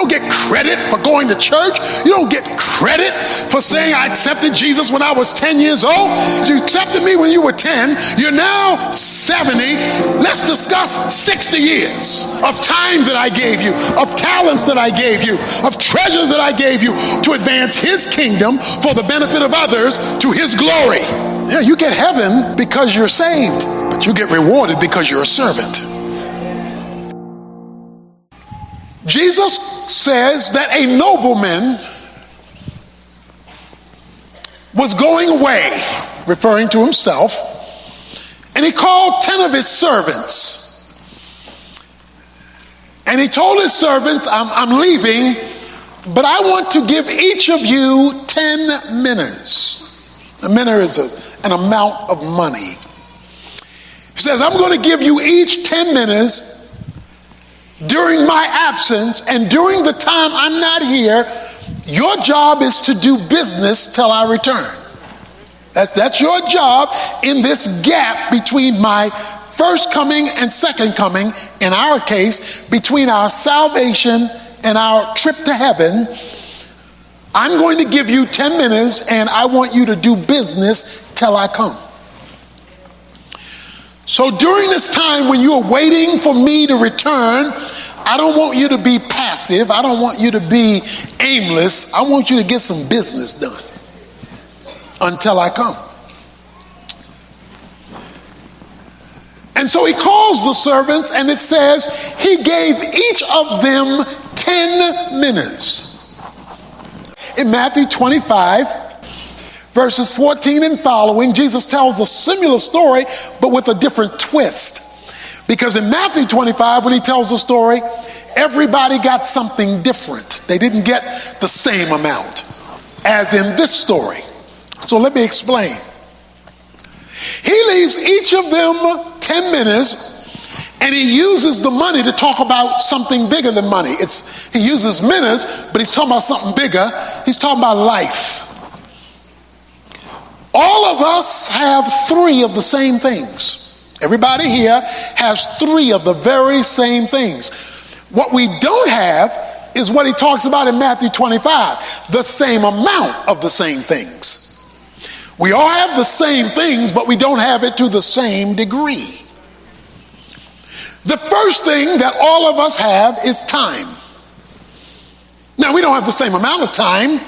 don't get credit for going to church. You don't get credit for saying I accepted Jesus when I was 10 years old. You accepted me when you were 10. You're now 70. Let's discuss 60 years of time that I gave you, of talents that I gave you, of treasures that I gave you to advance his kingdom for the benefit of others to his glory. Yeah, you get heaven because you're saved, but you get rewarded because you're a servant. Jesus says that a nobleman was going away, referring to himself, and he called 10 of his servants. And he told his servants, I'm leaving, but I want to give each of you 10 minas. A mina is an amount of money. He says, I'm going to give you each 10 minas during my absence, and during the time I'm not here, your job is to do business till I return. That's your job in this gap between my first coming and second coming. In our case, between our salvation and our trip to heaven, I'm going to give you 10 minutes and I want you to do business till I come. So during this time when you are waiting for me to return, I don't want you to be passive. I don't want you to be aimless. I want you to get some business done until I come. And so he calls the servants, and it says he gave each of them 10 minas. In Matthew 25, verses 14 and following, Jesus tells a similar story, but with a different twist. Because in Matthew 25, when he tells the story, everybody got something different. They didn't get the same amount as in this story. So let me explain. He leaves each of them 10 minas, and he uses the money to talk about something bigger than money. He uses minas, but he's talking about something bigger. He's talking about life. All of us have 3 of the same things. Everybody here has 3 of the very same things. What we don't have is what he talks about in Matthew 25, the same amount of the same things. We all have the same things, but we don't have it to the same degree. The first thing that all of us have is time. Now, we don't have the same amount of time.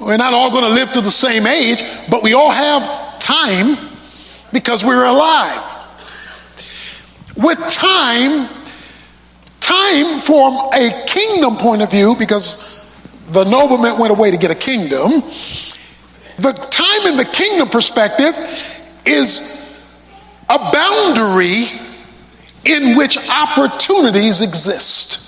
We're not all going to live to the same age, but we all have time because we're alive. With time from a kingdom point of view, because the nobleman went away to get a kingdom, the time in the kingdom perspective is a boundary in which opportunities exist.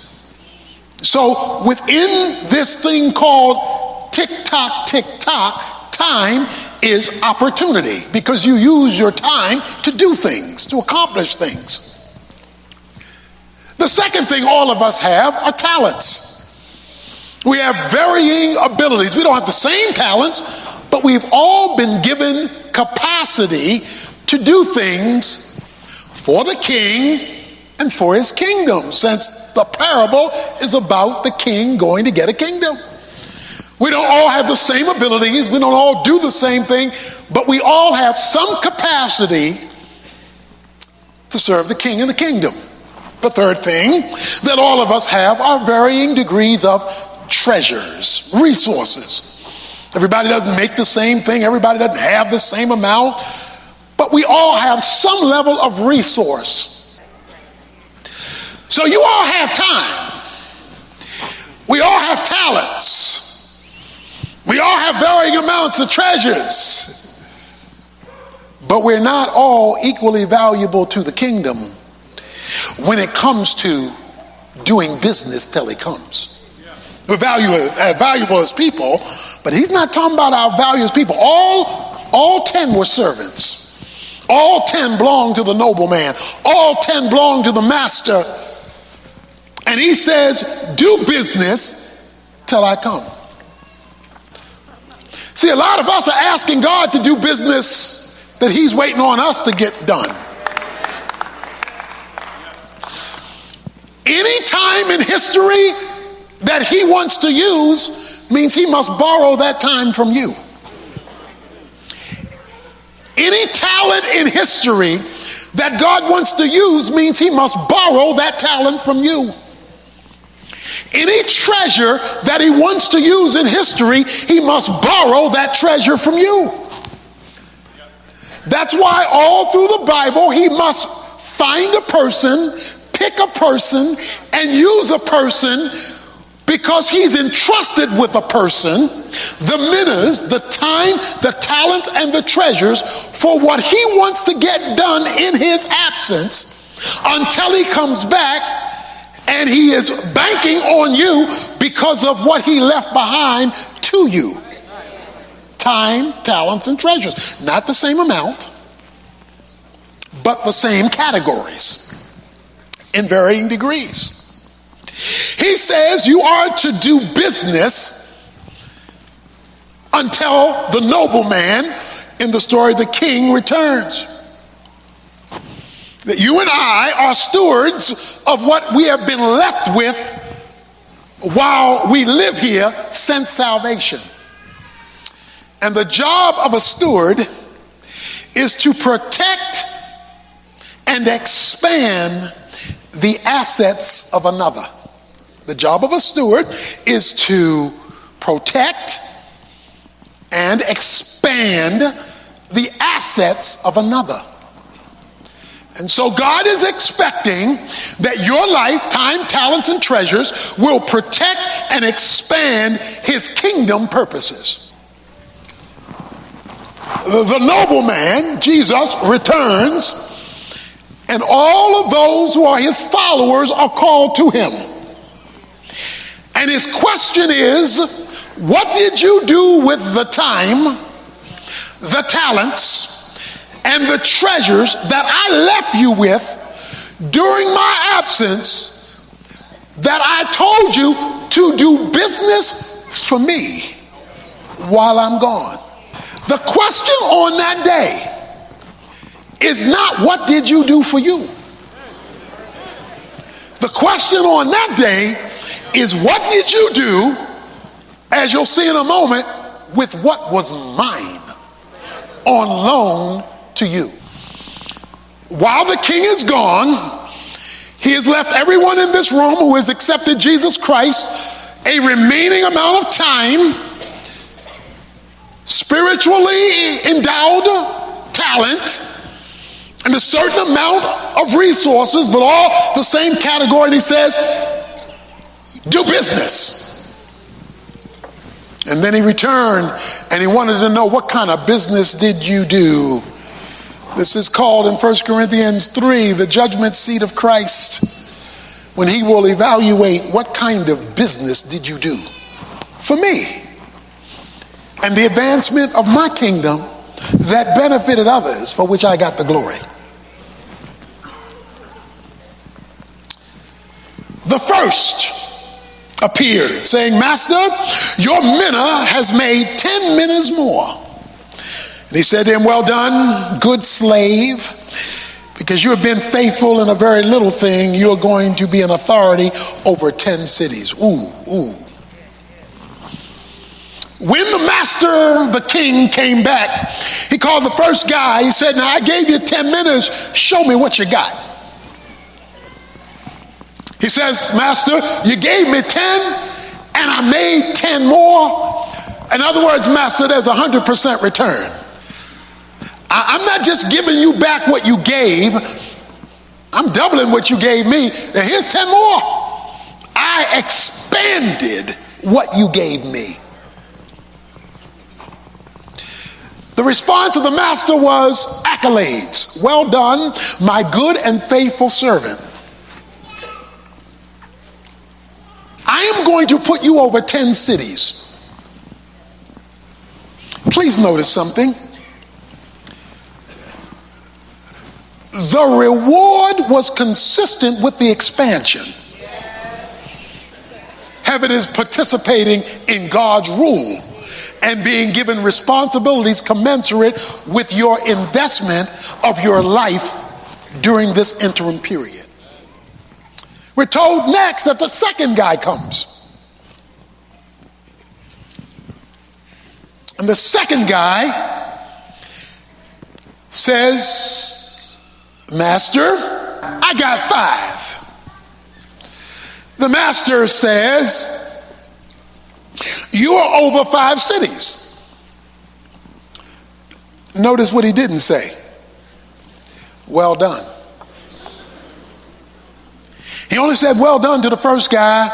So within this thing called tick-tock, tick-tock, time is opportunity, because you use your time to do things, to accomplish things. The second thing all of us have are talents. We have varying abilities. We don't have the same talents, but we've all been given capacity to do things for the king and for his kingdom, since the parable is about the king going to get a kingdom. We don't all have the same abilities. We don't all do the same thing, but we all have some capacity to serve the king and the kingdom. The third thing that all of us have are varying degrees of treasures, resources. Everybody doesn't make the same thing. Everybody doesn't have the same amount, but we all have some level of resource. So you all have time. We all have talents. We all have varying amounts of treasures, but we're not all equally valuable to the kingdom when it comes to doing business till he comes. We're valuable as people, but he's not talking about our value as people. All 10 were servants. All 10 belonged to the nobleman. All 10 belonged to the master. And he says, do business till I come. See, a lot of us are asking God to do business that he's waiting on us to get done. Any time in history, that he wants to use means he must borrow that time from you. Any talent in history that God wants to use means he must borrow that talent from you. Any treasure that he wants to use in history, he must borrow that treasure from you. That's why all through the Bible, he must find a person, pick a person, and use a person, because he's entrusted with a person the minas, the time, the talents, and the treasures for what he wants to get done in his absence until he comes back, and he is banking on you because of what he left behind to you. Time, talents, and treasures. Not the same amount, but the same categories in varying degrees. He says you are to do business until the nobleman in the story, the king, returns. That you and I are stewards of what we have been left with while we live here since salvation. And the job of a steward is to protect and expand the assets of another. The job of a steward is to protect and expand the assets of another. And so God is expecting that your life, time, talents, and treasures will protect and expand his kingdom purposes. The nobleman, Jesus, returns, and all of those who are his followers are called to him. And his question is, what did you do with the time, the talents, and the treasures that I left you with during my absence, that I told you to do business for me while I'm gone? The question on that day is not what did you do for you. The question on that day is what did you do, as you'll see in a moment, with what was mine on loan to you. While the king is gone, he has left everyone in this room who has accepted Jesus Christ a remaining amount of time, spiritually endowed talent, and a certain amount of resources, but all the same category. And he says, do business. And then he returned and he wanted to know, what kind of business did you do? This is called in 1 Corinthians 3, the judgment seat of Christ, when he will evaluate what kind of business did you do for me and the advancement of my kingdom that benefited others, for which I got the glory. The first appeared, saying, Master, your mina has made 10 minas more. And he said to him, well done, good slave, because you have been faithful in a very little thing, you are going to be an authority over 10 cities. Ooh. When the master, the king, came back, he called the first guy. He said, now I gave you 10 minas, show me what you got. He says, Master, you gave me 10 and I made 10 more. In other words, Master, there's 100% return. I'm not just giving you back what you gave. I'm doubling what you gave me. Now here's 10 more. I expanded what you gave me. The response of the master was accolades. Well done, my good and faithful servant. I am going to put you over 10 cities. Please notice something. The reward was consistent with the expansion. Heaven is participating in God's rule and being given responsibilities commensurate with your investment of your life during this interim period. We're told next that the second guy comes. And the second guy says, Master, I got 5. The master says, you are over 5 cities. Notice what he didn't say. Well done. He only said well done to the first guy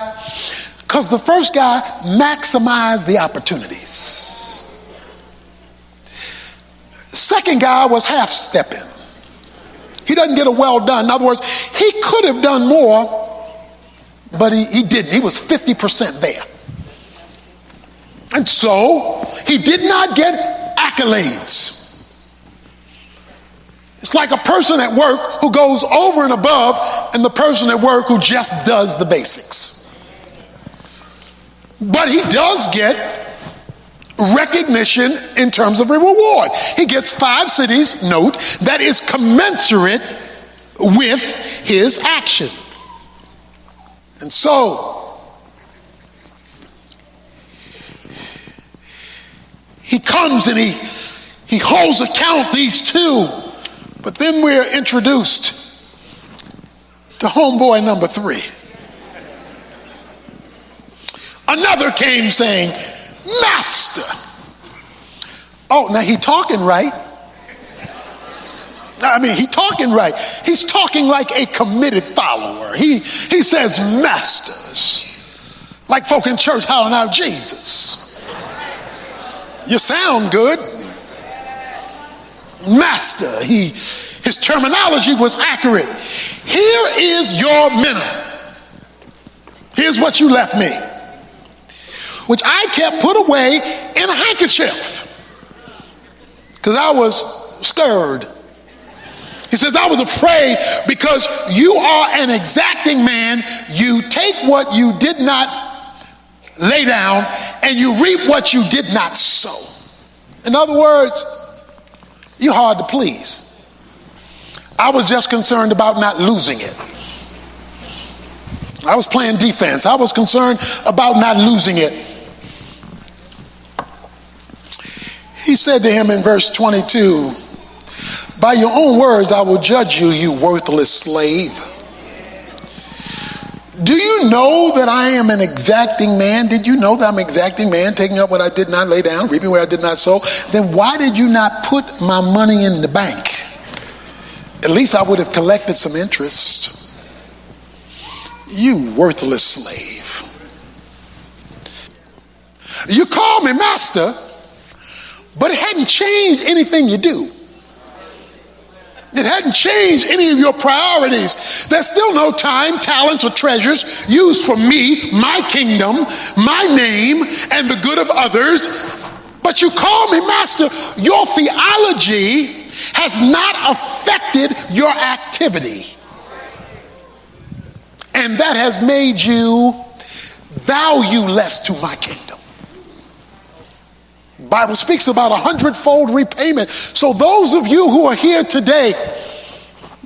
because the first guy maximized the opportunities. Second guy was half-stepping. He doesn't get a well done. In other words, he could have done more, but he didn't. He was 50% there. And so he did not get accolades. It's like a person at work who goes over and above and the person at work who just does the basics. But he does get recognition in terms of a reward. He gets 5 cities, note, that is commensurate with his action. And so he comes and he holds account these 2. But then we're introduced to homeboy number 3. Another came saying, Master. Oh, now he talking right. I mean, he talking right. He's talking like a committed follower. He says masters. Like folk in church hollering out Jesus. You sound good. Master. His terminology was accurate. Here is your minna. Here's what you left me, which I kept put away in a handkerchief because I was scared. He says, I was afraid because you are an exacting man. You take what you did not lay down and you reap what you did not sow. In other words, you're hard to please. I was just concerned about not losing it. I was playing defense. I was concerned about not losing it. He said to him in verse 22, by your own words I will judge you, you worthless slave. Do you know that I am an exacting man? Did you know that I'm an exacting man, taking up what I did not lay down, reaping where I did not sow? Then why did you not put my money in the bank? At least I would have collected some interest. You worthless slave. You call me master, but it hadn't changed anything you do. It hadn't changed any of your priorities. There's still no time, talents, or treasures used for me, my kingdom, my name, and the good of others. But you call me master. Your theology has not affected your activity. And that has made you valueless to my kingdom. The Bible speaks about 100-fold repayment. So those of you who are here today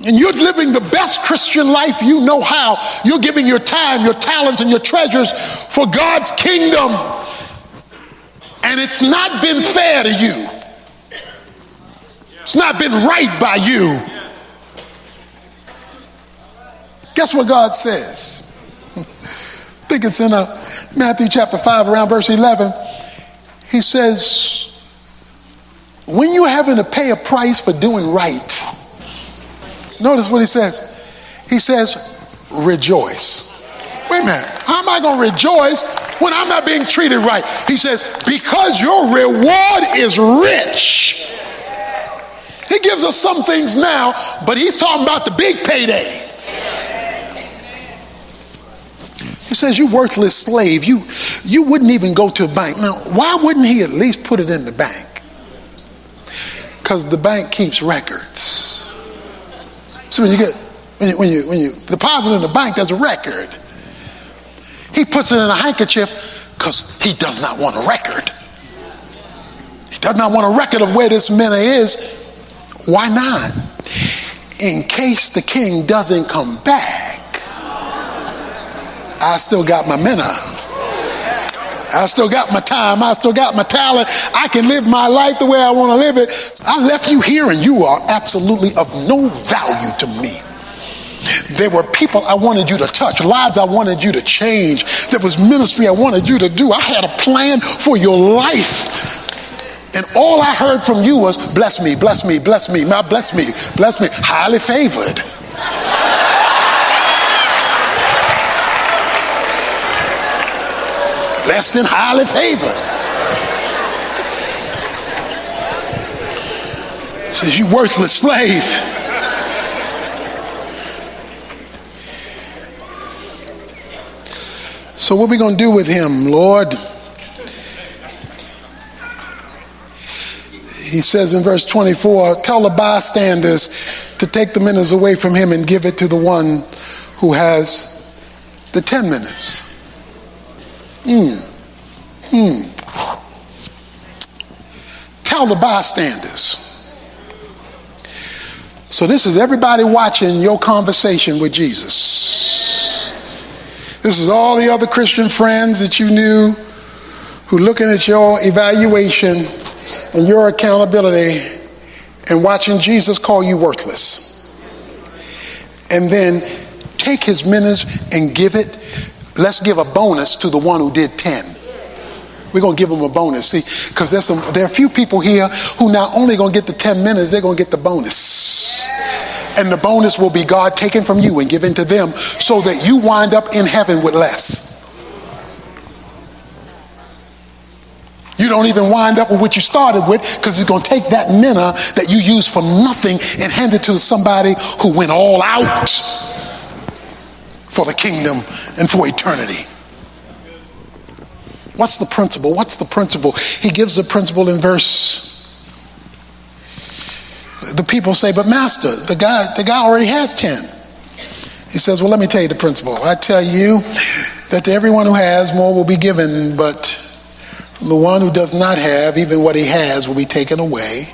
and you're living the best Christian life you know how, you're giving your time, your talents, and your treasures for God's kingdom, and it's not been fair to you. It's not been right by you. Guess what God says? I think it's in Matthew chapter 5 around verse 11. He says, when you're having to pay a price for doing right, notice what he says. He says, rejoice. Wait a minute. How am I going to rejoice when I'm not being treated right? He says, because your reward is rich. He gives us some things now, but he's talking about the big payday. He says, you worthless slave, you wouldn't even go to a bank. Now, why wouldn't he at least put it in the bank? Because the bank keeps records. So when you deposit in the bank, there's a record. He puts it in a handkerchief because he does not want a record. He does not want a record of where this minna is. Why not? In case the king doesn't come back, I still got my minna. I still got my time. I still got my talent. I can live my life the way I want to live it. I left you here and you are absolutely of no value to me. There were people I wanted you to touch, lives I wanted you to change. There was ministry I wanted you to do. I had a plan for your life. And all I heard from you was, bless me, bless me, bless me, now bless me, bless me, highly favored. Blessed and highly favored. Says, you worthless slave. So what are we going to do with him, Lord? He says in verse 24, tell the bystanders to take the minutes away from him and give it to the one who has the 10 minutes. Tell the bystanders. So this is everybody watching your conversation with Jesus. This is all the other Christian friends that you knew who looking at your evaluation and your accountability and watching Jesus call you worthless. And then take his minutes and give it. Let's give a bonus to the one who did 10. We're going to give them a bonus. See, because there are a few people here who not only going to get the 10 minutes, they're going to get the bonus. And the bonus will be God taken from you and given to them so that you wind up in heaven with less. You don't even wind up with what you started with, because it's going to take that manna that you use for nothing and hand it to somebody who went all out for the kingdom and for eternity. What's the principle? What's the principle? He gives the principle in verse. The people say, but master, the guy already has 10. He says, well, let me tell you the principle. I tell you that to everyone who has, more will be given, but from the one who does not have, even what he has will be taken away.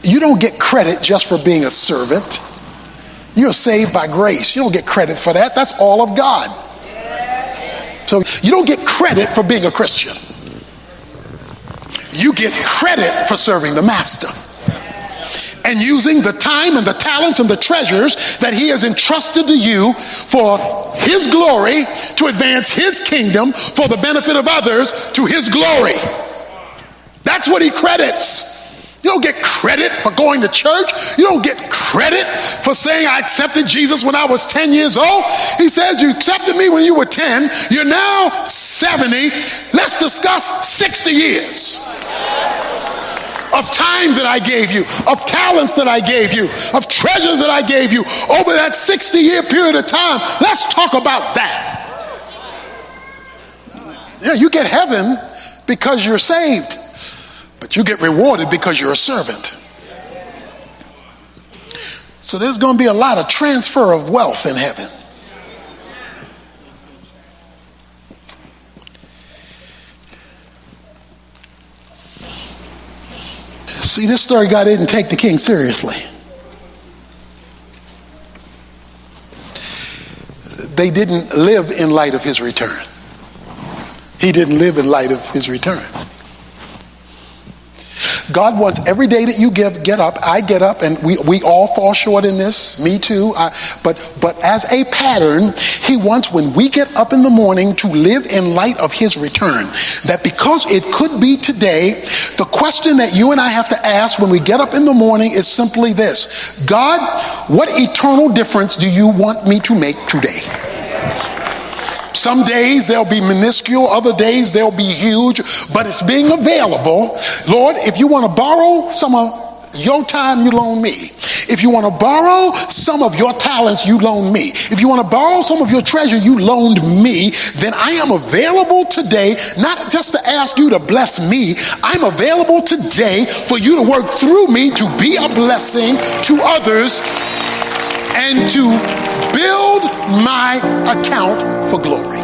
You don't get credit just for being a servant. You're saved by grace. You don't get credit for that. That's all of God. So you don't get credit for being a Christian. You get credit for serving the master and using the time and the talents and the treasures that he has entrusted to you for his glory, to advance his kingdom, for the benefit of others, to his glory. That's what he credits. You don't get credit for going to church. You don't get credit for saying I accepted Jesus when I was 10 years old. He says you accepted me when you were 10. You're now 70. Let's discuss 60 years of time that I gave you, of talents that I gave you, of treasures that I gave you over that 60-year period of time. Let's talk about that. Yeah, you get heaven because you're saved. But you get rewarded because you're a servant. So there's going to be a lot of transfer of wealth in heaven. See, this story guy didn't take the king seriously. They didn't live in light of his return. He didn't live in light of his return. God wants every day that you get up, I get up, and we all fall short in this, me too, but as a pattern, he wants when we get up in the morning to live in light of his return. That because it could be today, the question that you and I have to ask when we get up in the morning is simply this: God, what eternal difference do you want me to make today? Some days they'll be minuscule, other days they'll be huge, but it's being available. Lord, if you want to borrow some of your time, you loan me. If you want to borrow some of your talents, you loan me. If you want to borrow some of your treasure, you loaned me. Then I am available today, not just to ask you to bless me. I'm available today for you to work through me to be a blessing to others and to build my account for glory.